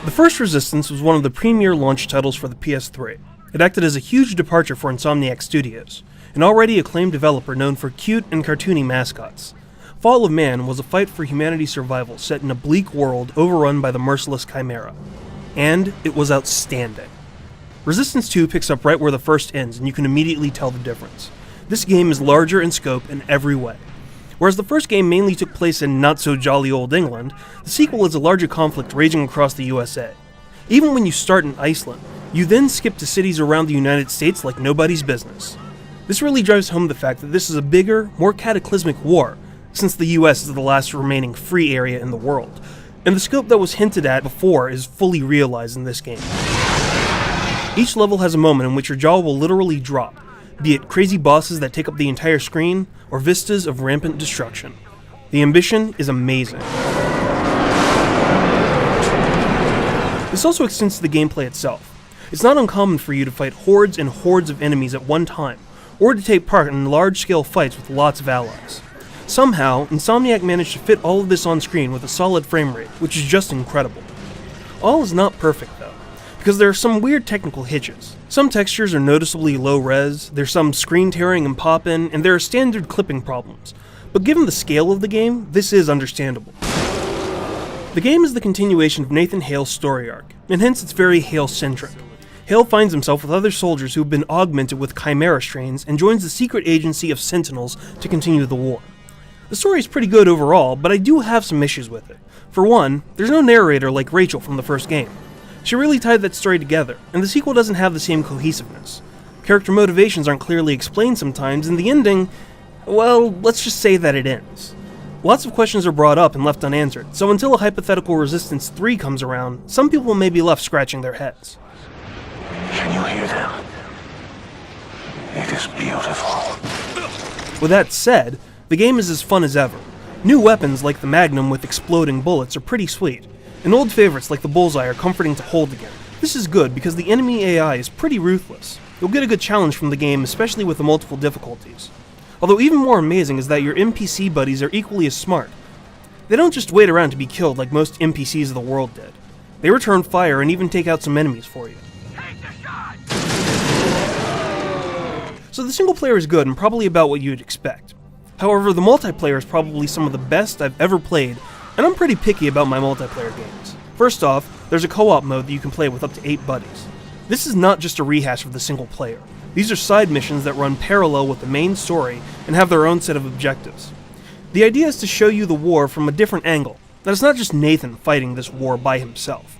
The first Resistance was one of the premier launch titles for the PS3. It acted as a huge departure for Insomniac Studios, an already acclaimed developer known for cute and cartoony mascots. Fall of Man was a fight for humanity's survival set in a bleak world overrun by the merciless Chimera. And it was outstanding. Resistance 2 picks up right where the first ends, and you can immediately tell the difference. This game is larger in scope in every way. Whereas the first game mainly took place in not-so-jolly old England, the sequel is a larger conflict raging across the USA. Even when you start in Iceland, you then skip to cities around the United States like nobody's business. This really drives home the fact that this is a bigger, more cataclysmic war, since the US is the last remaining free area in the world, and the scope that was hinted at before is fully realized in this game. Each level has a moment in which your jaw will literally drop, be it crazy bosses that take up the entire screen, or vistas of rampant destruction. The ambition is amazing. This also extends to the gameplay itself. It's not uncommon for you to fight hordes and hordes of enemies at one time, or to take part in large-scale fights with lots of allies. Somehow, Insomniac managed to fit all of this on screen with a solid frame rate, which is just incredible. All is not perfect though, because there are some weird technical hitches. Some textures are noticeably low res, there's some screen tearing and pop-in, and there are standard clipping problems. But given the scale of the game, this is understandable. The game is the continuation of Nathan Hale's story arc, and hence it's very Hale-centric. Hale finds himself with other soldiers who have been augmented with Chimera strains and joins the secret agency of Sentinels to continue the war. The story is pretty good overall, but I do have some issues with it. For one, there's no narrator like Rachel from the first game. She really tied that story together, and the sequel doesn't have the same cohesiveness. Character motivations aren't clearly explained sometimes, and the ending, well, let's just say that it ends. Lots of questions are brought up and left unanswered, so until a hypothetical Resistance 3 comes around, some people may be left scratching their heads. Can you hear them? It is beautiful. With that said, the game is as fun as ever. New weapons like the Magnum with exploding bullets are pretty sweet, and old favorites like the Bullseye are comforting to hold again. This is good because the enemy AI is pretty ruthless. You'll get a good challenge from the game, especially with the multiple difficulties. Although even more amazing is that your NPC buddies are equally as smart. They don't just wait around to be killed like most NPCs of the world did. They return fire and even take out some enemies for you. So the single player is good and probably about what you'd expect. However, the multiplayer is probably some of the best I've ever played, and I'm pretty picky about my multiplayer games. First off, there's a co-op mode that you can play with up to 8 buddies. This is not just a rehash of the single player. These are side missions that run parallel with the main story and have their own set of objectives. The idea is to show you the war from a different angle, that it's not just Nathan fighting this war by himself.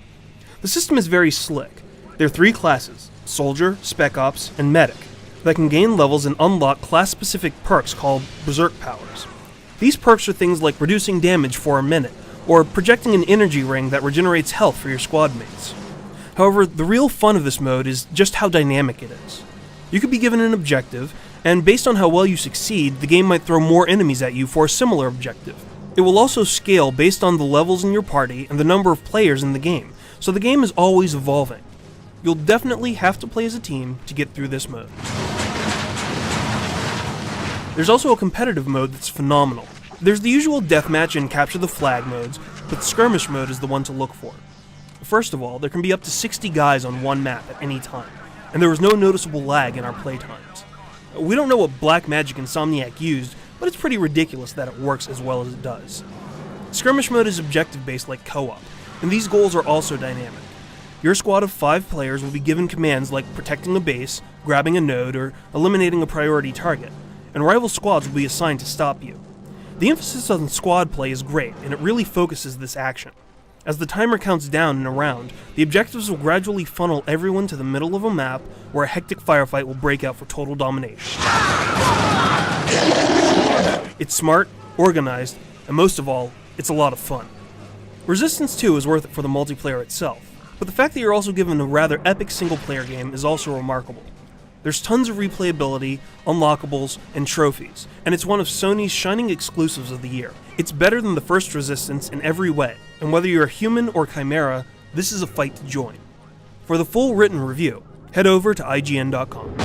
The system is very slick. There are 3 classes, Soldier, Spec Ops, and Medic, that can gain levels and unlock class-specific perks called Berserk Powers. These perks are things like reducing damage for a minute, or projecting an energy ring that regenerates health for your squad mates. However, the real fun of this mode is just how dynamic it is. You could be given an objective, and based on how well you succeed, the game might throw more enemies at you for a similar objective. It will also scale based on the levels in your party and the number of players in the game, so the game is always evolving. You'll definitely have to play as a team to get through this mode. There's also a competitive mode that's phenomenal. There's the usual deathmatch and capture the flag modes, but skirmish mode is the one to look for. First of all, there can be up to 60 guys on one map at any time, and there was no noticeable lag in our playtimes. We don't know what black magic Insomniac used, but it's pretty ridiculous that it works as well as it does. Skirmish mode is objective-based like co-op, and these goals are also dynamic. Your squad of 5 players will be given commands like protecting a base, grabbing a node, or eliminating a priority target, and rival squads will be assigned to stop you. The emphasis on squad play is great, and it really focuses this action. As the timer counts down in a round, the objectives will gradually funnel everyone to the middle of a map where a hectic firefight will break out for total domination. It's smart, organized, and most of all, it's a lot of fun. Resistance 2 is worth it for the multiplayer itself, but the fact that you're also given a rather epic single-player game is also remarkable. There's tons of replayability, unlockables, and trophies, and it's one of Sony's shining exclusives of the year. It's better than the first Resistance in every way, and whether you're a human or chimera, this is a fight to join. For the full written review, head over to IGN.com.